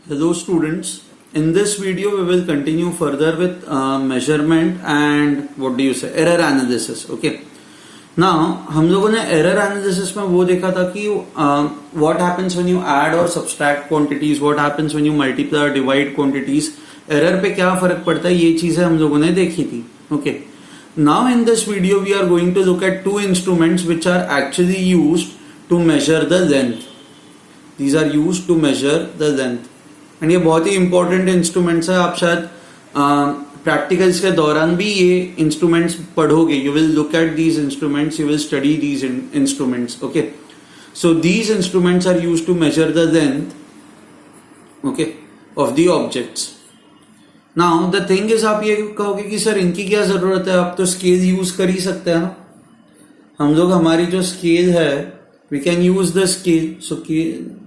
Hello students, in this video we will continue further with measurement and error analysis. Okay. Now हम लोगों ने error analysis में वो देखा था कि what happens when you add or subtract quantities, what happens when you multiply or divide quantities, error पे क्या फर्क पड़ता है, ये चीजें हम लोगों ने देखी थी. Okay. Now in this video we are going to look at two instruments which are actually used to measure the length. These are used to measure the length. And ये बहुत ही इंपॉर्टेंट इंस्ट्रूमेंट्स है. आप शायद practicals के दौरान भी ये instruments पढ़ोगे. You will look at these instruments, you will study these instruments. Okay, so these instruments are used to measure the length, okay, of the objects. Now the thing is, आप ये कहोगे कि sir इनकी क्या जरूरत है, आप तो स्केल यूज कर ही सकते हैं ना. हम लोग, हमारी जो स्केल है, we can use the scale. So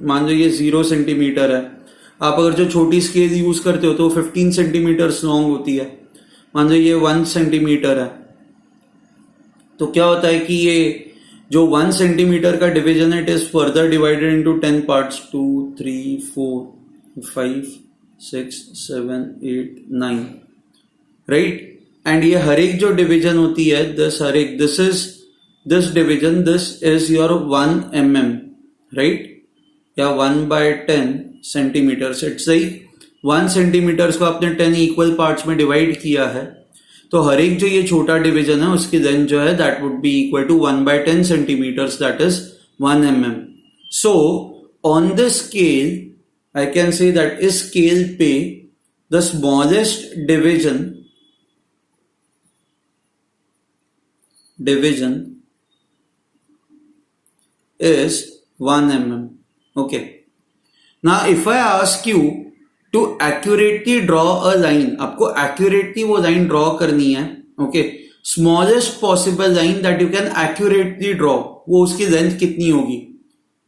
मान लो ये 0 सेंटीमीटर है. आप अगर जो छोटी स्केल यूज करते हो तो 15 सेंटीमीटर लॉन्ग होती है. मान लो ये 1 सेंटीमीटर है. तो क्या होता है कि ये जो 1 सेंटीमीटर का डिवीजन है, it is further divided into 10 parts. 2, 3, 4, 5, 6, 7, 8, 9, right. And ये हर एक जो डिवीजन होती है, this division, this is your 1 mm, right, या 1/10 सेंटीमीटर. इट्स लाइक 1 सेंटीमीटर को आपने 10 इक्वल पार्ट्स में डिवाइड किया है, तो हर एक जो ये छोटा डिवीजन है उसकी लेंथ जो है that would be equal to 1/10 centimetres, that is 1 mm. So on the scale I can say that इस स्केल पे the smallest division is 1 mm. Okay. Now if I ask you to accurately draw a line, आपको accurately वो line draw करनी है. Okay. Smallest possible line that you can accurately draw, वो उसकी length कितनी होगी?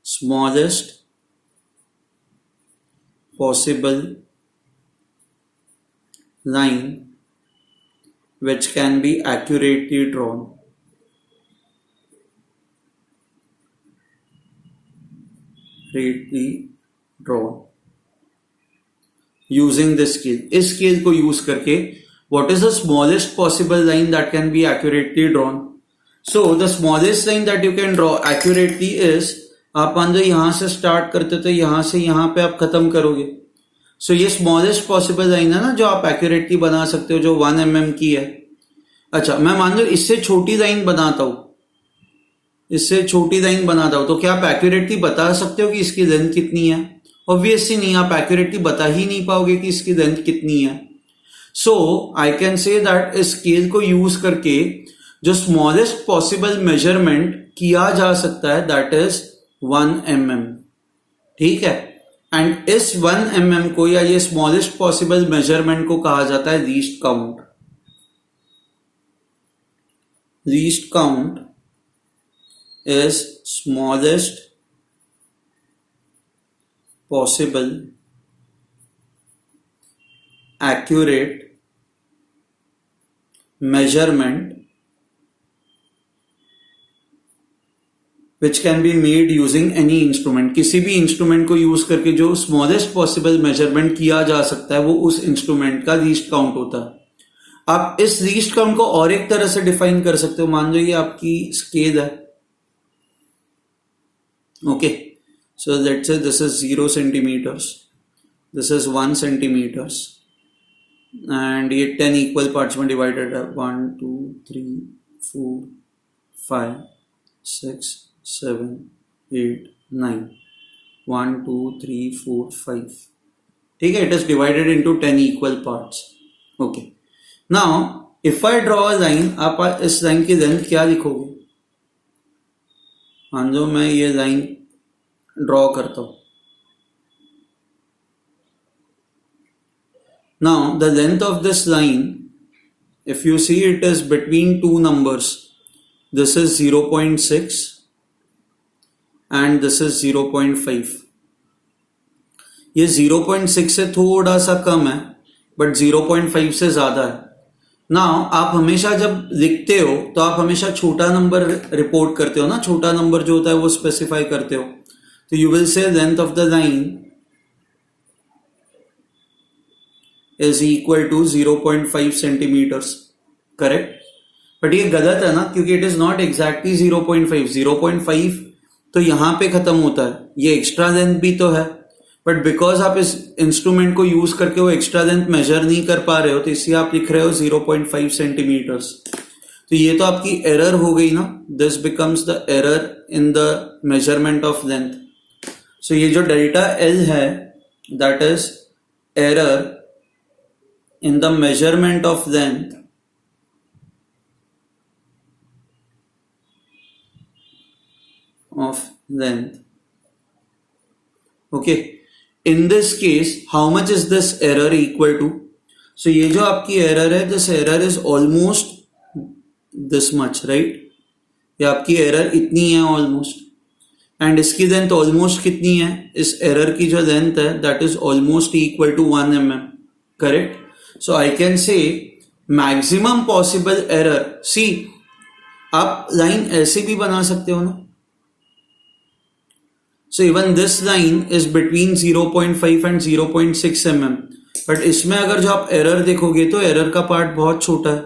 Smallest possible line which can be accurately drawn. Using this scale. इस scale को यूज करके what is the smallest possible line that can be accurately drawn? So the smallest line that you can draw accurately is, आप मान लो यहां से start करते तो यहां से यहां पे आप खत्म करोगे. So ये smallest possible line है ना, जो आप accurately बना सकते हो, जो 1 mm की है. अच्छा, मैं मान लो इससे छोटी लाइन बनाता हूं, तो क्या आप एक्यूरेटली बता सकते हो कि इसकी लेंथ कितनी है? ऑब्वियसली नहीं, आप एक्यूरेटली बता ही नहीं पाओगे कि इसकी लेंथ कितनी है. So I can say that इस स्केल को यूज करके जो स्मॉलेस्ट पॉसिबल मेजरमेंट किया जा सकता है दैट इज 1 mm. ठीक है. एंड इस 1 mm को, या ये स्मॉलेस्ट पॉसिबल मेजरमेंट को कहा जाता है least count. Least count is smallest possible accurate measurement which can be made using any instrument. किसी भी इंस्ट्रूमेंट को यूज करके जो स्मॉलेस्ट पॉसिबल मेजरमेंट किया जा सकता है, वो उस इंस्ट्रूमेंट का लीस्ट काउंट होता है. आप इस लीस्ट काउंट को और एक तरह से डिफाइन कर सकते हो. मान लो ये आपकी स्केल है. Okay, so let's say this is 0 centimeters, this is 1 centimeters, and ये 10 equal parts में divided है. 1, 2, 3, 4, 5, 6, 7, 8, 9. 1, 2, 3, 4, 5. ठीक है, it is divided into 10 equal parts. Okay. Now, if I draw a line, आप इस लाइन की लेंथ क्या लिखोगे? मान लो मैं ये लाइन ड्रॉ करता हूं. Now the length of this line, if you see, it is between 2 numbers. This is 0.6 and this is 0.5. ये 0.6 से थोड़ा सा कम है, बट 0.5 से ज्यादा है. नाउ आप हमेशा जब लिखते हो तो आप हमेशा छोटा नंबर रिपोर्ट करते हो ना, छोटा नंबर जो होता है वो स्पेसिफाई करते हो. तो you will say length of the line is equal to 0.5 centimetres, correct? But ये गलत है ना, क्योंकि इट इज नॉट एग्जैक्टली 0.5. 0.5 तो यहां पे खत्म होता है, ये एक्स्ट्रा लेंथ भी तो है, बट बिकॉज आप इस इंस्ट्रूमेंट को यूज करके वो एक्स्ट्रा लेंथ मेजर नहीं कर पा रहे हो, तो इसलिए आप लिख रहे हो 0.5 सेंटीमीटर्स. तो ये तो आपकी एरर हो गई ना, this becomes the error in the measurement of length. So ये जो डेल्टा एल है, that is error in the measurement of length Okay. In this case, how much is this error equal to? So ये जो आपकी error है, this error is almost this much, right? ये आपकी error इतनी है almost, and इसकी length almost कितनी है? इस error की जो length है, that is almost equal to 1 mm, correct? So I can say maximum possible error. See, आप line ऐसे भी बना सकते हो ना. So even this line is between 0.5 and 0.6 mm. But इसमें अगर जो आप एरर देखोगे तो एरर का पार्ट बहुत छोटा है,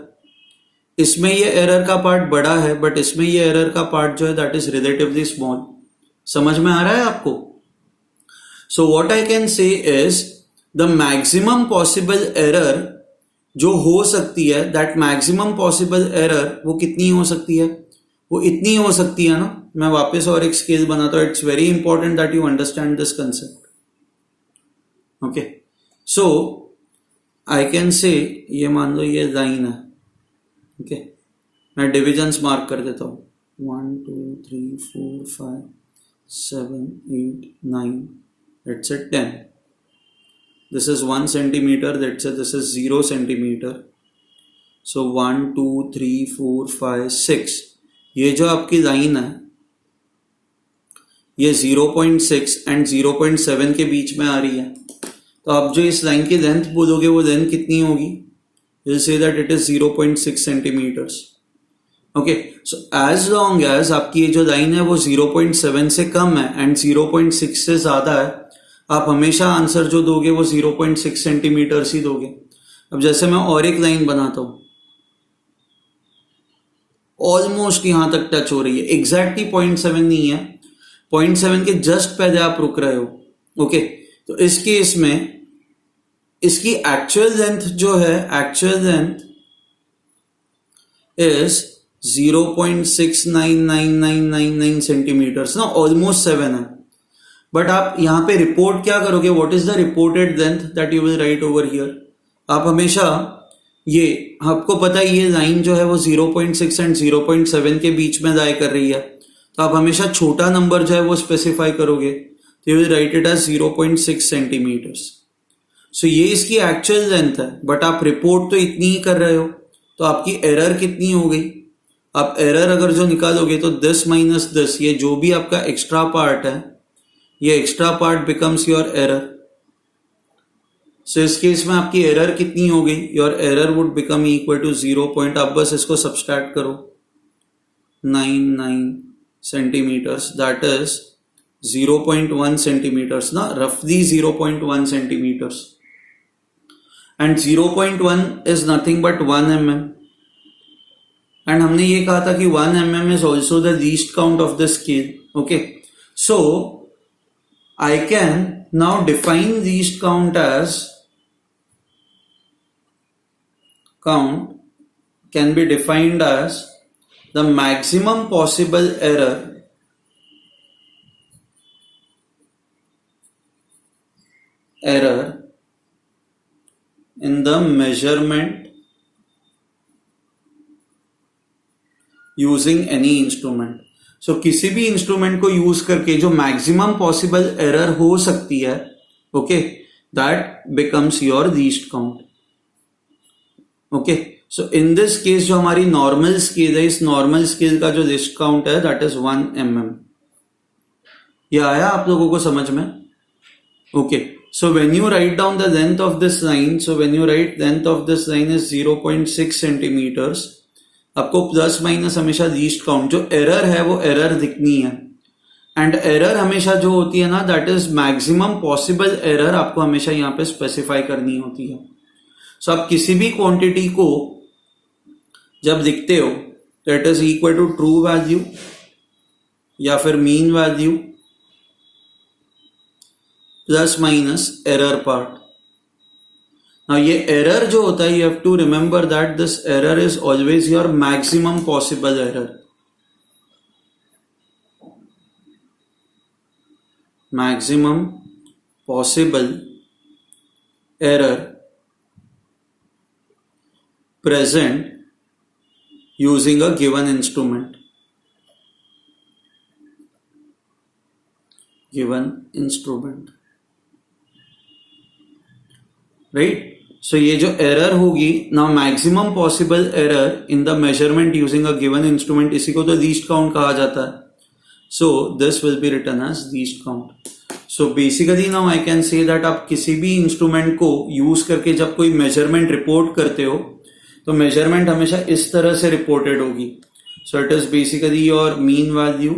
इसमें ये एरर का पार्ट बड़ा है, बट इसमें ये एरर का पार्ट जो है दैट इज रिलेटिवली स्मॉल. समझ में आ रहा है आपको? सो व्हाट आई कैन से is the maximum possible error जो हो सकती है, दैट मैक्सिमम पॉसिबल एरर वो कितनी हो सकती है? वो इतनी हो सकती है ना. मैं वापस और एक स्केल बनाता हूं. It's very important that you understand this concept. Okay, so I can से, ये मान लो ये लाइन है. ओके, मैं डिविजन्स मार्क कर देता हूं. 1 2 3 4 5 7 8 9, let's say 10. This is 1 centimeter, let's say this is 0 centimeter. So 1 2 3 4 5 6. ये जो आपकी लाइन है ये 0.6 एंड 0.7 के बीच में आ रही है. तो आप जो इस लाइन की लेंथ बोलोगे वो लेंथ कितनी होगी? You'll say that it is 0.6 centimetres. Okay, so as long as आपकी ये जो लाइन है वो 0.7 से कम है एंड 0.6 से ज्यादा है, आप हमेशा आंसर जो दोगे वो 0.6 सेंटीमीटर्स ही दोगे. अब जैसे मैं और एक लाइन बनाता हूं, ऑलमोस्ट यहां तक टच हो रही है, एग्जैक्टली 0.7 नहीं है, 0.7 के जस्ट पहले आप रुक रहे हो. ओके, तो इस केस में इसकी एक्चुअल लेंथ जो है, एक्चुअल लेंथ इज 0.699999 सेंटीमीटर्स ना, ऑलमोस्ट 7 है. बट आप यहां पे रिपोर्ट क्या करोगे? What is the reported length that you will right over here? आप हमेशा ये, आपको पता है ये लाइन जो है वो 0.6 एंड 0.7 के बीच में लाई कर रही है, तो आप हमेशा छोटा नंबर जो है वो स्पेसिफाई करोगे. तो you will write it as 0.6 centimetres. So ये इसकी एक्चुअल लेंथ है, बट आप रिपोर्ट तो इतनी ही कर रहे हो, तो आपकी एरर कितनी हो गई? आप एरर अगर जो निकालोगे तो दिस माइनस दिस, ये जो भी आपका एक्स्ट्रा पार्ट है, ये extra part becomes your error. So इस केस में आपकी एरर कितनी हो गई? Your error would become equal to 0. आप बस इसको सब्सट्रैक्ट करो, 99 सेंटीमीटर्स, दैट इज 0.1 सेंटीमीटर्स ना, रफली 0.1 centimetres. And 0.1 is nothing but 1 mm. And हमने ये कहा था कि 1 mm is also the least count of the scale. Okay, so I can now define least count as, count can be defined as the maximum possible error in the measurement using any instrument. So किसी भी instrument को use करके जो maximum possible error हो सकती है, okay, that becomes your least count. Okay, so in this case जो हमारी नॉर्मल स्केल है, इस नॉर्मल स्केल का जो लिस्ट काउंट है दैट इज 1 mm. ये आया आप लोगों को समझ में? Okay, so when you write down the length of this line, so when you write length of this line is 0.6 centimetres, आपको प्लस माइनस हमेशा लीस्ट काउंट, जो एरर है वो एरर दिखनी है. एंड एरर हमेशा जो होती है ना, that is maximum possible error, आपको हमेशा यहाँ पे स्पेसिफाई करनी होती है. सो आप किसी भी क्वांटिटी को जब लिखते हो तो it is equal to true value या फिर mean value plus minus error part. Now ये एरर जो होता है, you have to remember that this error is always your maximum possible error. Maximum possible error present using a given instrument. Right? So ये जो error होगी, now maximum possible error in the measurement using a given instrument, इसी को तो least count कहा जाता है. So this will be written as least count. So basically now I can say that आप किसी भी इंस्ट्रूमेंट को यूज करके जब कोई मेजरमेंट रिपोर्ट करते हो तो मेजरमेंट हमेशा इस तरह से रिपोर्टेड होगी. So it is basically your mean value.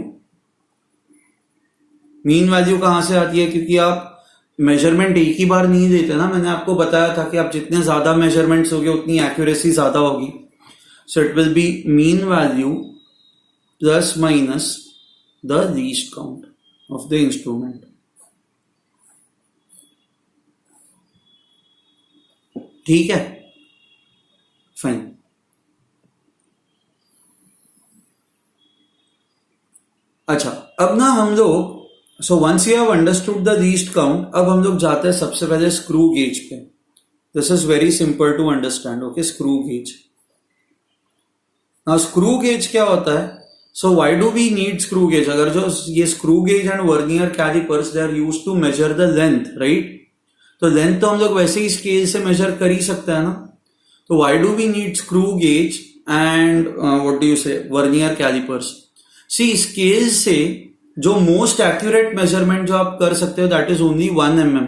Mean value कहां से आती है? क्योंकि आप मेजरमेंट एक ही बार नहीं देते ना. मैंने आपको बताया था कि आप जितने ज्यादा मेजरमेंट्स होगे उतनी एक्यूरेसी ज्यादा होगी. So it will be mean value plus minus the least count of the instrument. ठीक है, फाइन. अच्छा, अब ना हम लोग so once you have understood the least count, अब हम लोग जाते हैं सबसे पहले स्क्रू गेज पे. This is very simple to understand. Okay, screw gauge. Now screw gauge क्या होता है? So why do we need screw gauge? अगर जो ये screw gauge and vernier callipers they are used to measure the length, right? तो length तो हम लोग वैसे ही स्केल से मेजर कर ही सकते हैं ना. तो why do we need screw gauge and what do you say vernier callipers? See, scale से जो मोस्ट एक्यूरेट मेजरमेंट जो आप कर सकते हो दैट इज ओनली 1 mm.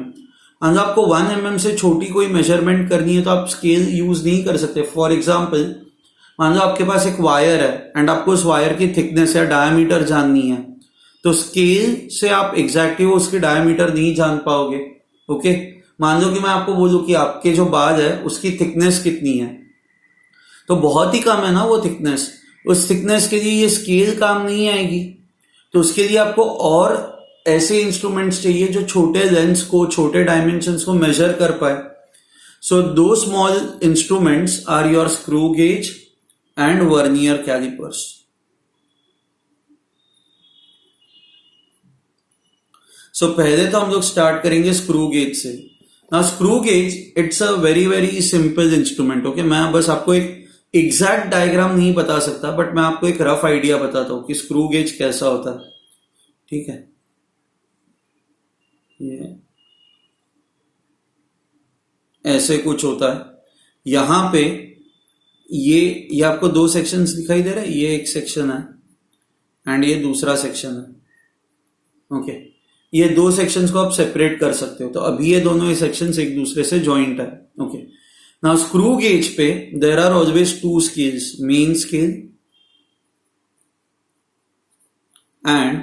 अगर आपको 1 mm से छोटी कोई मेजरमेंट करनी है तो आप स्केल यूज नहीं कर सकते. फॉर एग्जाम्पल, मान लो आपके पास एक वायर है एंड आपको उस वायर की थिकनेस या डायमीटर जाननी है, तो स्केल से आप एग्जैक्टली वो उसकी डायमीटर नहीं जान पाओगे. ओके, मान लो कि मैं आपको बोलूं कि आपके जो बाल है उसकी थिकनेस कितनी है, तो बहुत ही कम है ना वो थिकनेस. उस थिकनेस के लिए ये स्केल काम नहीं आएगी. तो उसके लिए आपको और ऐसे इंस्ट्रूमेंट्स चाहिए जो छोटे लेंस को, छोटे डायमेंशंस को मेजर कर पाए. सो दो small instruments are your screw gauge and vernier callipers. So पहले तो हम लोग स्टार्ट करेंगे स्क्रू गेज से. Now screw gauge it's a very very simple instrument. Okay, मैं बस आपको एक एग्जैक्ट डायग्राम नहीं बता सकता, बट मैं आपको एक रफ आइडिया बताता हूं कि स्क्रू गेज कैसा होता है. ठीक है, ये ऐसे कुछ होता है. यहां पे ये आपको दो सेक्शंस दिखाई दे रहे हैं. ये एक सेक्शन है एंड ये दूसरा सेक्शन है. ओके, ये दो सेक्शंस को आप सेपरेट कर सकते हो. तो अभी ये दोनों सेक्शंस एक दूसरे से जॉइंट है. ओके, नाउ स्क्रू गेज पे there are always two scales, main scale and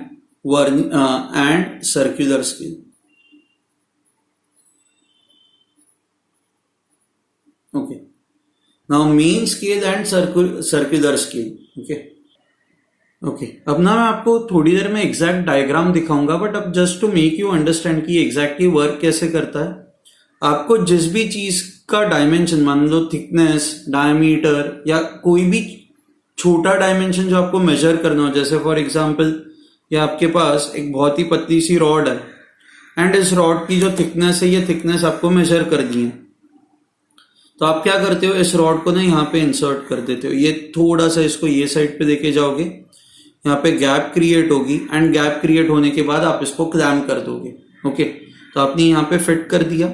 circular scale. Okay, now main scale and circular scale. Okay, अब ना मैं आपको थोड़ी देर में एग्जैक्ट डायग्राम दिखाऊंगा, बट अब just to make you understand कि एग्जैक्टली वर्क कैसे करता है. आपको जिस भी चीज का डायमेंशन, मान लो थिकनेस, डायमीटर या कोई भी छोटा डायमेंशन जो आपको मेजर करना हो, जैसे फॉर एग्जांपल ये आपके पास एक बहुत ही पतली सी रॉड है एंड इस रॉड की जो थिकनेस है, ये थिकनेस आपको मेजर करनी है. तो आप क्या करते हो, इस रॉड को ना यहाँ पे इंसर्ट कर देते हो. ये थोड़ा सा इसको ये साइड पे लेके जाओगे, यहाँ पे गैप क्रिएट होगी एंड गैप क्रिएट होने के बाद आप इसको क्लैम्प कर दोगे. ओके, तो आपने यहाँ पे फिट कर दिया.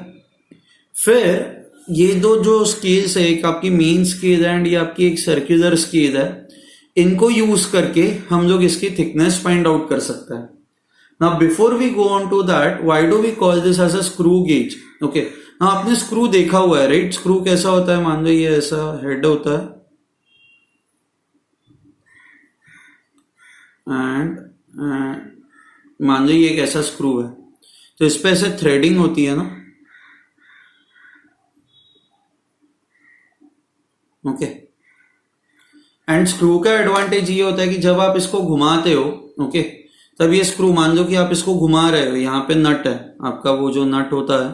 फिर ये दो जो स्केल्स है, एक आपकी मेन स्केल है एंड ये आपकी एक सर्कुलर स्केल है, इनको यूज करके हम लोग इसकी थिकनेस फाइंड आउट कर सकते हैं. Now before we go on to that, why do we call this as a screw gauge? Okay, हाँ, आपने स्क्रू देखा हुआ है, राइट? स्क्रू कैसा होता है? मान लो ये ऐसा हेड होता है एंड मान लो ये एक ऐसा स्क्रू है, तो इस पे ऐसे थ्रेडिंग होती है ना. ओके। एंड स्क्रू का एडवांटेज ये होता है कि जब आप इसको घुमाते हो, ओके, तब ये स्क्रू, मान लो कि आप इसको घुमा रहे हो, यहाँ पे नट है आपका, वो जो नट होता है,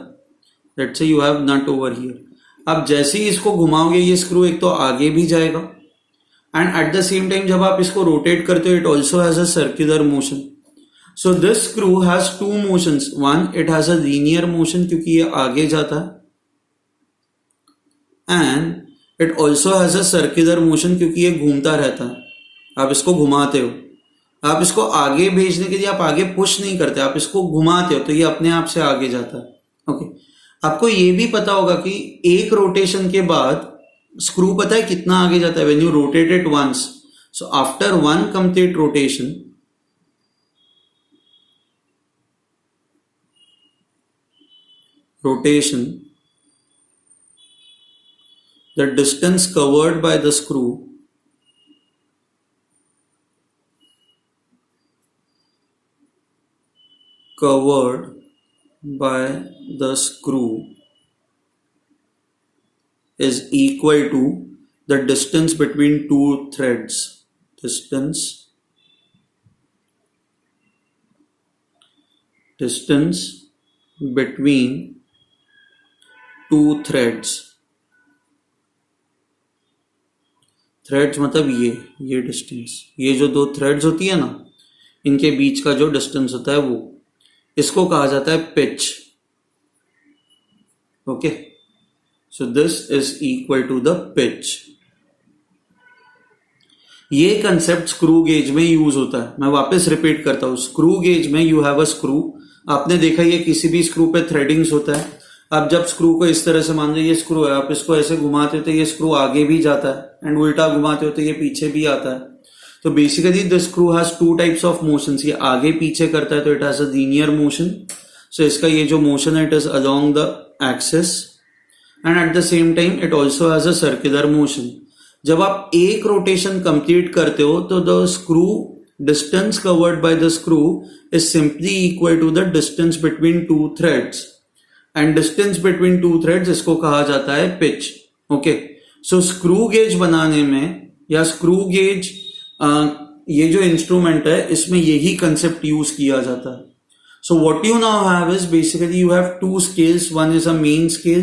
let's say you have nut over here, आप जैसे ही इसको घुमाओगे ये स्क्रू एक तो आगे भी जाएगा, and at the same time जब आप इसको रोटेट करते हो it also has a circular motion. So this screw has two motions, one it has a linear motion क्योंकि ये आगे जाता है, and it also has a circular motion क्योंकि ये घूमता रहता है। आप इसको घुमाते हो, आप इसको आगे भेजने के लिए आप आगे पुश नहीं करते, आप इसको घुमाते हो तो ये अपने आप से आगे जाता है। ओके, आपको ये भी पता होगा कि एक रोटेशन के बाद स्क्रू पता है कितना आगे जाता है, when you rotate it once, so after one complete rotation the distance covered by the screw is equal to the distance between two threads. Distance between two threads. Threads मतलब ये डिस्टेंस, ये जो दो थ्रेड्स होती है ना, इनके बीच का जो डिस्टेंस होता है वो, इसको कहा जाता है pitch. Okay, so this is equal to the pitch. ये कंसेप्ट स्क्रू गेज में यूज होता है। मैं वापस रिपीट करता हूं, स्क्रू गेज में यू हैव अ स्क्रू, आपने देखा ये किसी भी स्क्रू पे थ्रेडिंग्स होता है। आप जब स्क्रू को इस तरह से, मान लो ये स्क्रू है, आप इसको ऐसे घुमाते हो तो ये स्क्रू आगे भी जाता है, एंड उल्टा घुमाते हो तो ये पीछे भी आता है। तो basically the screw has two types of motions, ये आगे पीछे करता है तो it has a linear motion. So इसका ये जो मोशन है it is along the axis, and at the same time it also has a circular motion. जब आप एक रोटेशन कंप्लीट करते हो तो the screw distance covered by the screw is simply equal to the distance between two threads, and distance between two threads इसको कहा जाता है पिच। ओके, सो स्क्रू गेज बनाने में, या स्क्रू गेज ये जो इंस्ट्रूमेंट है इसमें यही कंसेप्ट यूज किया जाता है। So what you now have is basically you have two scales, one is a main scale,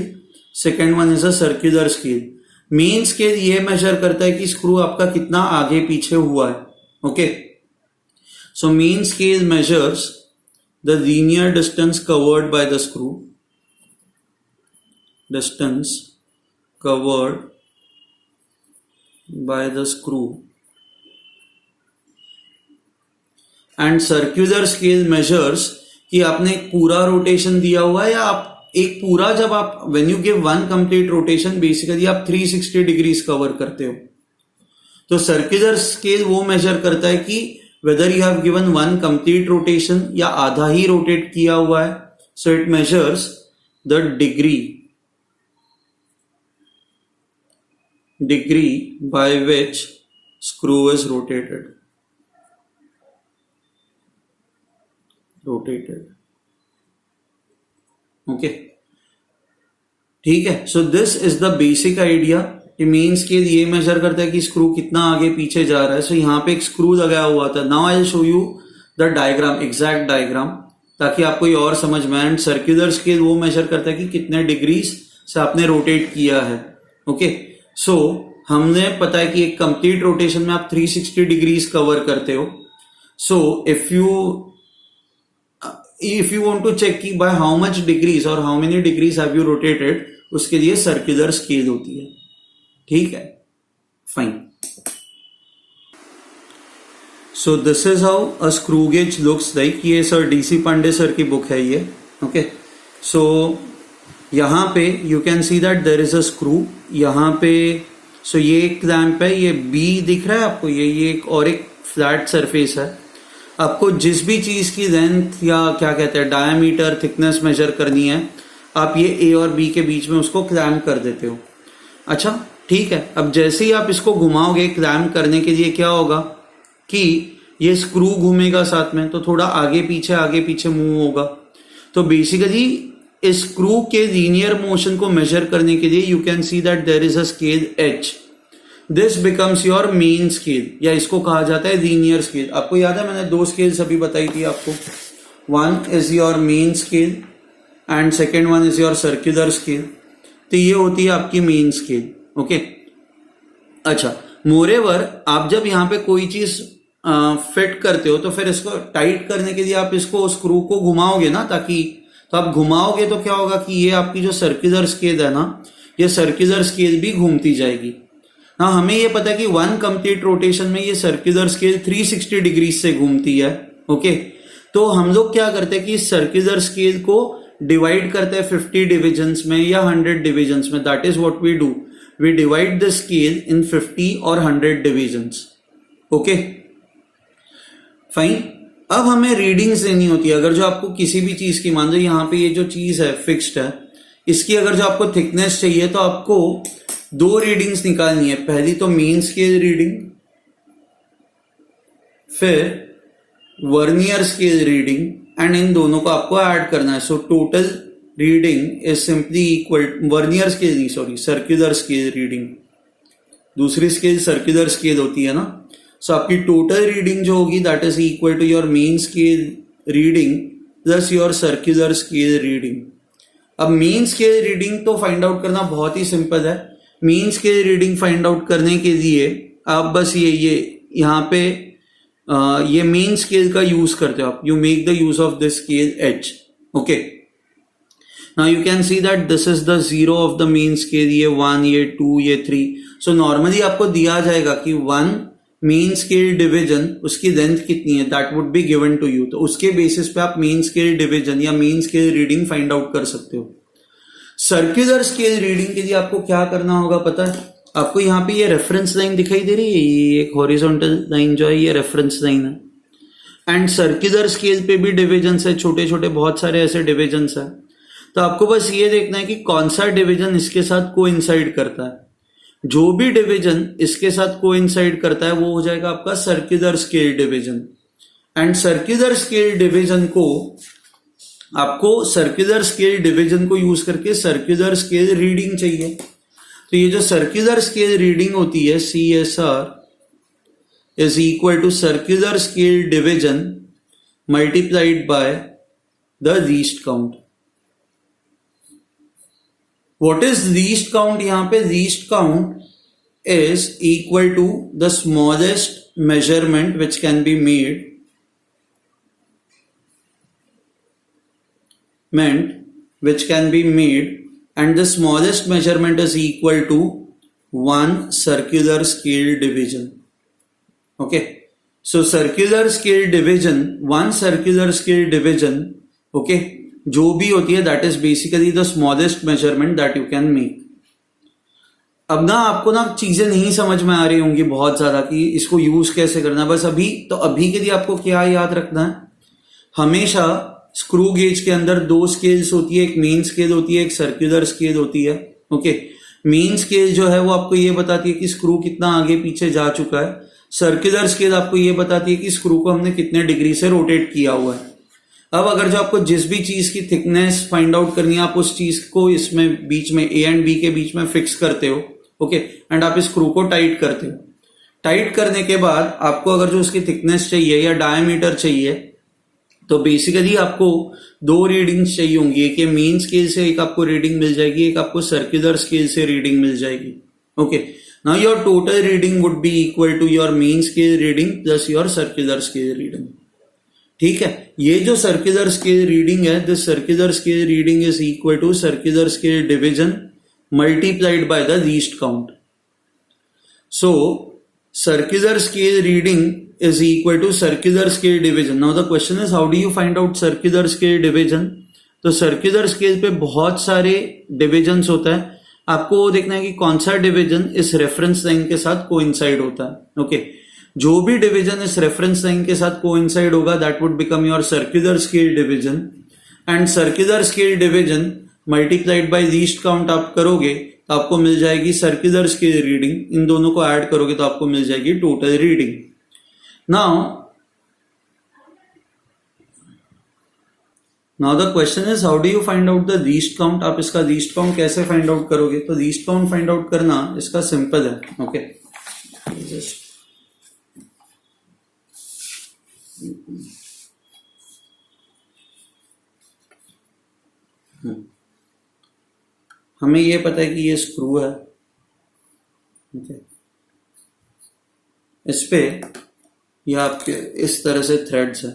second one is a circular scale. Main scale ये मेजर करता है कि स्क्रू आपका कितना आगे पीछे हुआ है। Okay, so main scale measures the linear distance covered by the screw, distance covered by the screw, and circular scale measures कि आपने एक पूरा रोटेशन दिया हुआ है, या आप एक पूरा, जब आप when you give one complete rotation basically आप 360 डिग्रीज कवर करते हो। तो सर्कुलर स्केल वो मेजर करता है कि whether you have given one complete rotation या आधा ही रोटेट किया हुआ है। so it measures the degree by which screw is rotated. Okay, ठीक है। सो this is the basic idea. Main scale ये मेजर करता है कि स्क्रू कितना आगे पीछे जा रहा है। सो यहाँ पे एक स्क्रू लगाया हुआ था। Now I will show you the diagram, exact diagram, ताकि आपको ये और समझ में आए। एंड सर्कुलर स्केल वो मेजर करता है कि कितने डिग्रीज से आपने रोटेट किया है। ओके, सो हमने पता है कि एक कंप्लीट रोटेशन में आप 360 डिग्रीज कवर करते हो। So if you want to check कि बाय हाउ मच डिग्रीज और how many degrees have you rotated, उसके लिए सर्कुलर स्केल होती है। ठीक है, fine. So this is how a screw gauge looks like. ये सर डीसी पांडे सर की बुक है ये। ओके, सो यहां पे you can see that there is a screw यहाँ पे। सो ये एक क्लैंप है, ये बी दिख रहा है आपको, ये एक और एक फ्लैट सरफेस है। आपको जिस भी चीज की लेंथ या क्या कहते हैं डायमीटर, थिकनेस मेजर करनी है, आप ये ए और बी के बीच में उसको क्लैम्प कर देते हो। अच्छा, ठीक है। अब जैसे ही आप इसको घुमाओगे क्लैम्प करने के लिए, क्या होगा कि ये स्क्रू घूमेगा साथ में, तो थोड़ा आगे पीछे मूव होगा। तो बेसिकली इस स्क्रू के लीनियर मोशन को मेजर करने के लिए you can see that there is a scale H. This becomes your main scale, या इसको कहा जाता है लीनियर स्केल। आपको याद है मैंने 2 स्केल्स अभी बताई थी आपको, one is your main scale and second one is your circular scale. तो ये होती है आपकी मेन स्केल। ओके, अच्छा, मोरेवर आप जब यहाँ पे कोई चीज फिट करते हो तो फिर इसको टाइट करने के लिए आप इसको स्क्रू को घुमाओगे ना, ताकि तो आप घुमाओगे तो क्या होगा कि ये आपकी जो सर्कुलर स्केल है ना, ये सर्कुलर स्केल भी घूमती जाएगी। हाँ, हमें ये पता है कि 1 कंप्लीट रोटेशन में ये सर्कुलर स्केल 360 डिग्री से घूमती है। ओके, तो हम लोग क्या करते हैं कि इस सर्कुलर स्केल को डिवाइड करते हैं 50 डिविजन्स में या 100 डिविजन्स में। That is what we do, we divide the scale in 50 और 100 डिविजन्स। Okay, fine. अब हमें रीडिंग्स लेनी होती है। अगर जो आपको किसी भी चीज की, मान लो यहाँ पे ये जो चीज है फिक्स्ड है, इसकी अगर जो आपको थिकनेस चाहिए तो आपको 2 रीडिंग्स निकालनी है। पहली तो मेन स्केल रीडिंग, फिर वर्नियर स्केल रीडिंग, एंड इन दोनों को आपको ऐड करना है। So total reading is simply equal, vernier scale नहीं सॉरी, सर्कुलर स्केल रीडिंग, दूसरी स्केल सर्कुलर स्केल होती है ना। सो आपकी टोटल रीडिंग जो होगी that is equal to your main scale reading plus your circular scale reading. अब main scale reading तो फाइंड आउट करना बहुत ही सिंपल है। Main scale reading find out करने के लिए आप बस ये यहाँ पे ये मेन स्केल का यूज करते हो आप, you make the use of this scale h। Okay, now you can see that this is the 0 of the main scale, ये 1, ये 2, ये 3। सो नॉर्मली आपको दिया जाएगा कि 1 मेन स्केल डिवीजन, उसकी लेंथ कितनी है, that would be given to you. तो उसके बेसिस पे आप मेन स्केल डिवीजन या main scale reading find out कर सकते हो। सर्कुलर स्केल रीडिंग के लिए आपको क्या करना होगा पता है? आपको यहाँ पे ये रेफरेंस लाइन दिखाई दे रही है, ये एक हॉरिजॉन्टल लाइन जो है ये रेफरेंस लाइन है। एंड सर्कुलर स्केल पे भी डिविजन्स है, छोटे छोटे बहुत सारे ऐसे डिविजन्स है। तो आपको बस ये देखना है कि कौन सा डिवीजन इसके साथ कोइंसाइड करता है। जो भी डिवीजन इसके साथ कोइंसाइड करता है वो हो जाएगा आपका circular scale division. And circular scale division को आपको सर्कुलर स्केल डिवीजन को यूज करके सर्कुलर स्केल रीडिंग चाहिए। तो ये जो सर्कुलर स्केल रीडिंग होती है CSR is equal to circular scale division multiplied by the least count. What is least count? यहाँ पे least count is equal to the smallest measurement which can be made, and the smallest measurement is equal to 1 circular scale division. Okay, so circular scale division, 1 circular scale division, okay, जो भी होती है that is basically the smallest measurement that you can make. अब ना आपको ना चीजें नहीं समझ में आ रही होंगी बहुत ज्यादा कि इसको यूज कैसे करना है। बस अभी के लिए आपको क्या याद रखना है, हमेशा स्क्रू गेज के अंदर 2 स्केल्स होती है, एक मेन स्केल होती है, एक सर्कुलर स्केल होती है। ओके, मेन स्केल जो है वो आपको ये बताती है कि स्क्रू कितना आगे पीछे जा चुका है। सर्कुलर स्केल आपको ये बताती है कि स्क्रू को हमने कितने डिग्री से रोटेट किया हुआ है। अब अगर जो आपको जिस भी चीज की थिकनेस फाइंड आउट करनी है, आप उस चीज को इसमें बीच में A एंड B के बीच में फिक्स करते हो। ओके, एंड आप इस स्क्रू को टाइट करते हो। टाइट करने के बाद आपको अगर जो उसकी थिकनेस चाहिए या डायमीटर चाहिए, तो बेसिकली आपको 2 रीडिंग्स चाहिए होंगी। एक ये मेन स्केल से एक आपको रीडिंग मिल जाएगी, एक आपको सर्कुलर स्केल से रीडिंग मिल जाएगी। Okay, now your total reading would be equal to your main scale reading plus your circular scale reading. ठीक है, ये जो सर्कुलर स्केल रीडिंग है, this circular scale reading is equal to circular scale division multiplied by the least count. So circular scale reading is equal to circular scale division. Now the question is how do you find out circular scale division? तो circular scale पे बहुत सारे divisions होता है, आपको वो देखना है कि कौन सा डिवीजन इस रेफरेंस लाइन के साथ कोइंसाइड होता है। ओके, जो भी डिवीजन इस रेफरेंस लाइन के साथ कोइंसाइड होगा that would become your circular scale division. And circular scale division multiplied bye least count आप करोगे तो आपको मिल जाएगी सर्कुलर स्केल रीडिंग। इन दोनों को ऐड करोगे तो आपको मिल जाएगी total reading. Now the question is how do you find out the least count? आप इसका least count कैसे find out करोगे? तो least count find out करना इसका सिंपल है। ओके, जस्ट हमें ये पता है कि ये स्क्रू है, okay. इस पे ये आपके इस तरह से थ्रेड्स है,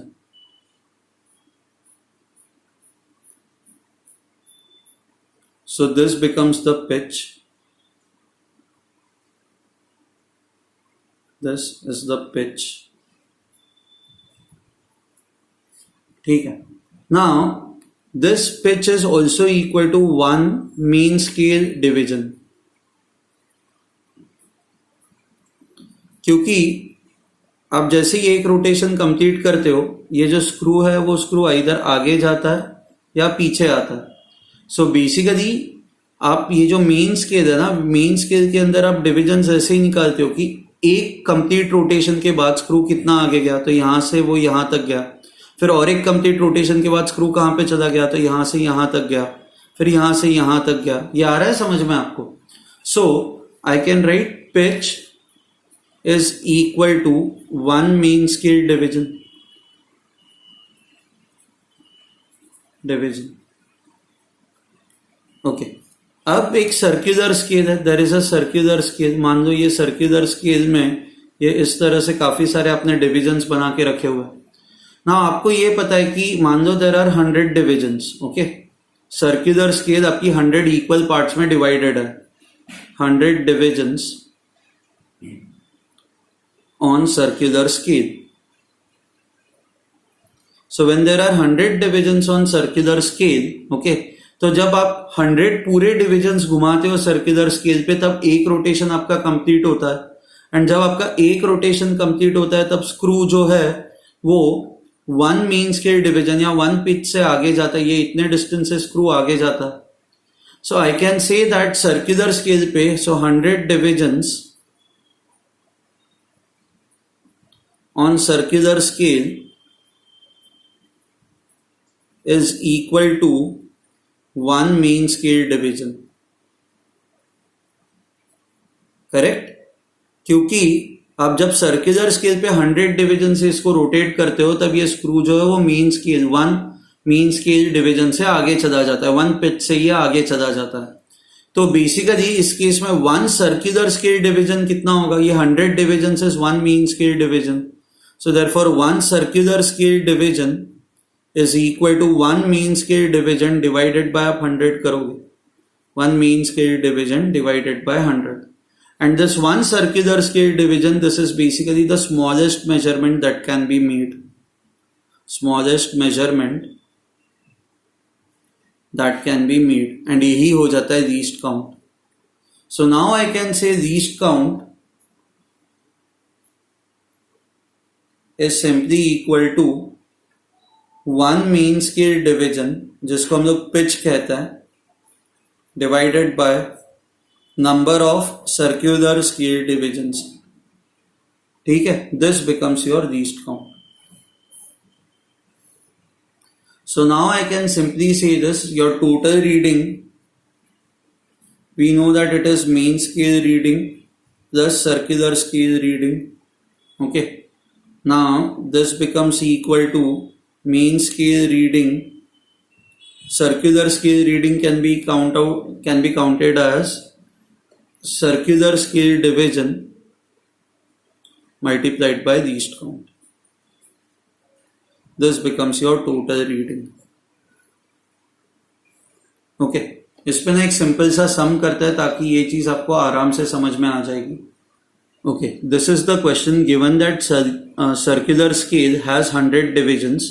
so this becomes the pitch, this is the pitch, ठीक है. Now this pitch is also equal to 1 mean scale division, क्योंकि आप जैसे ही एक रोटेशन कंप्लीट करते हो, ये जो स्क्रू है वो स्क्रू इधर आगे जाता है या पीछे आता है. सो बेसिकली आप ये जो मेन स्केल है ना, मेन स्केल के अंदर आप डिविजन ऐसे ही निकालते हो कि एक कंप्लीट रोटेशन के बाद स्क्रू कितना आगे गया, तो यहां से वो यहां तक गया, फिर और एक कंप्लीट रोटेशन के बाद स्क्रू कहां पे चला गया, तो यहां से यहां तक गया, फिर यहां से यहां तक गया. ये आ रहा है समझ में आपको? So I can write pitch is equal to 1 mean scale division. Okay. अब एक सर्कुलर स्केल है, there is a circular scale. मान लो ये सर्कुलर स्केल में ये इस तरह से काफी सारे आपने डिविजन्स बना के रखे हुए. ना आपको ये पता है कि मान लो there are 100 divisions. Okay, circular scale आपकी 100 इक्वल पार्ट्स में डिवाइडेड है. 100 divisions on circular scale. So when there are 100 divisions on circular scale, okay, तो जब आप 100 पूरे डिविजन्स घुमाते हो सर्कुलर स्केल पे, तब एक रोटेशन आपका कंप्लीट होता है. एंड जब आपका एक रोटेशन कंप्लीट होता है तब स्क्रू जो है वो 1 मेन स्केल डिविजन या 1 पिच से आगे जाता है. ये इतने डिस्टेंस से स्क्रू आगे जाता है. So I can say that circular scale पे, so 100 divisions on circular scale is equal to 1 main scale division. Correct? क्योंकि आप जब सर्कुलर स्केल पे 100 डिवीजन से इसको रोटेट करते हो तब ये स्क्रू जो है वो main scale 1 main scale division से आगे चला जाता है, 1 पिच से ये आगे चला जाता है. तो बेसिकली इस केस में 1 सर्कुलर स्केल डिवीजन कितना होगा? ये 100 डिवीजन से 1 main scale division. So therefore 1 circular scale division is equal to 1 mean scale division divided by 100 करोगे. 1 mean scale division divided by 100. And this 1 circular scale division, this is basically the smallest measurement that can be made. Smallest measurement that can be made. And यही हो जाता है least count. So now I can say least count is simply equal to 1 mean scale division, जिसको हम लोग pitch कहता है, divided by number of circular scale divisions. ठीक है, this becomes your least count. So now I can simply say this, your total reading, we know that it is mean scale reading plus circular scale reading. Okay. Now this becomes equal to mean scale reading. Circular scale reading can be counted as circular scale division multiplied by least count. This becomes your total reading. Okay. इस पे ना एक simple सा सम करता है ताकि ये चीज आपको आराम से समझ में आ जाएगी. Okay, this is the question given that circular scale has 100 divisions.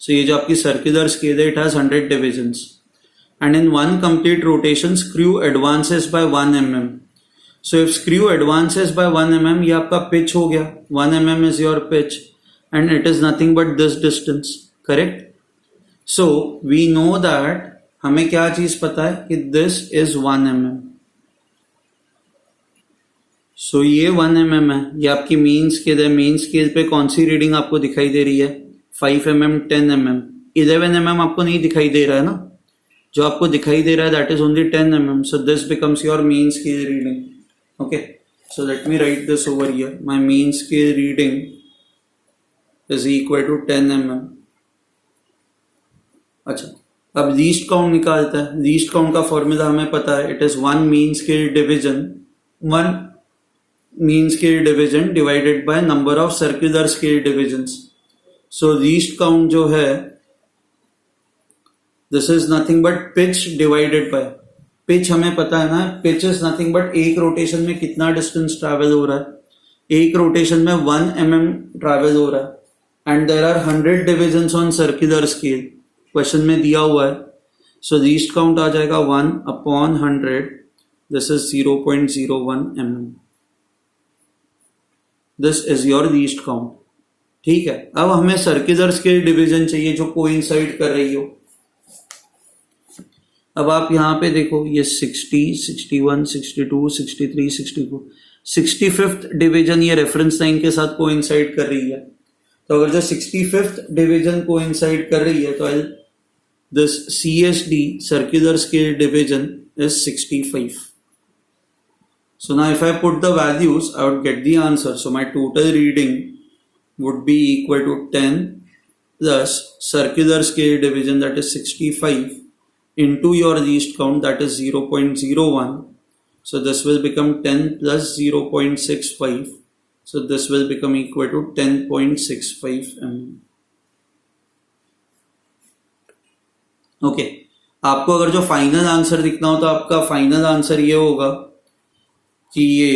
So ये जो आपकी circular scale है, it has 100 divisions. And in one complete rotation, screw advances by 1 mm. So if screw advances by 1 mm, ये आपका pitch हो गया. 1 mm is your pitch, and it is nothing but this distance. Correct? So we know that हमें क्या चीज पता है कि this is 1 mm. सो ये 1 mm है, ये आपकी मेन स्केल है. मेन स्केल पे कौन सी रीडिंग आपको दिखाई दे रही है? 5 mm, 10 mm, 11 mm आपको नहीं दिखाई दे रहा है ना. जो आपको दिखाई दे रहा है that is only 10 mm. So this becomes your main scale reading. Okay, So let me write this over here. My mean scale reading is equal to 10 mm. अच्छा, अब लीस्ट काउंट निकालता है. लीस्ट काउंट का formula हमें पता है. It is one mean scale division divided by number of circular scale divisions. So least count जो है, this is nothing but pitch divided by. Pitch हमें पता है ना, पिच इज नथिंग बट एक रोटेशन में कितना डिस्टेंस ट्रैवल हो रहा है. एक रोटेशन में 1 mm ट्रैवल हो रहा है. And there are 100 divisions on circular scale. Question में दिया हुआ है. सो लीस्ट काउंट आ जाएगा 1/100. This is 0.01 mm. This is your least count. ठीक है. अब हमें सर्कुलर स्केल डिवीजन चाहिए जो कोइंसाइड कर रही हो. अब आप यहां पे देखो, ये 60, 61, 62, 63, 64, 65th डिवीजन ये रेफरेंस लाइन के साथ कोइंसाइड कर रही है. तो अगर जो 65th डिवीजन कोइंसाइड कर रही है तो this CSD, circular scale division, is 65. So now if I put the values, I would get the answer. So my total reading would be equal to 10 plus circular scale division, that is 65, into your least count, that is 0.01. So this will become 10 plus 0.65. So this will become equal to 10.65 mm. Okay. आपको अगर जो final answer दिखना हो तो आपका final answer ये होगा कि ये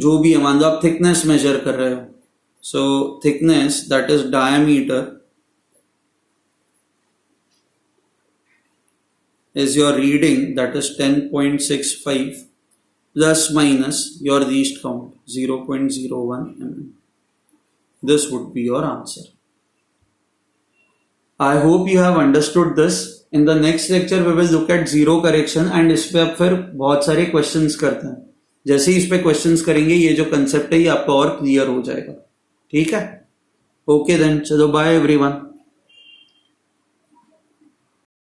जो भी है, मान लो आप थिकनेस मेजर कर रहे हो. So thickness, that is diameter, is your reading, that is 10.65 plus minus your least count 0.01 mm. This would be your answer. I hope you have understood this. In the next lecture we will look at zero correction and इस पे अब फिर बहुत सारे questions करते हैं. जैसे ही इस पे क्वेश्चंस करेंगे ये जो कंसेप्ट है ये आपका और क्लियर हो जाएगा. ठीक है. ओके देन, चलो बाय एवरीवन.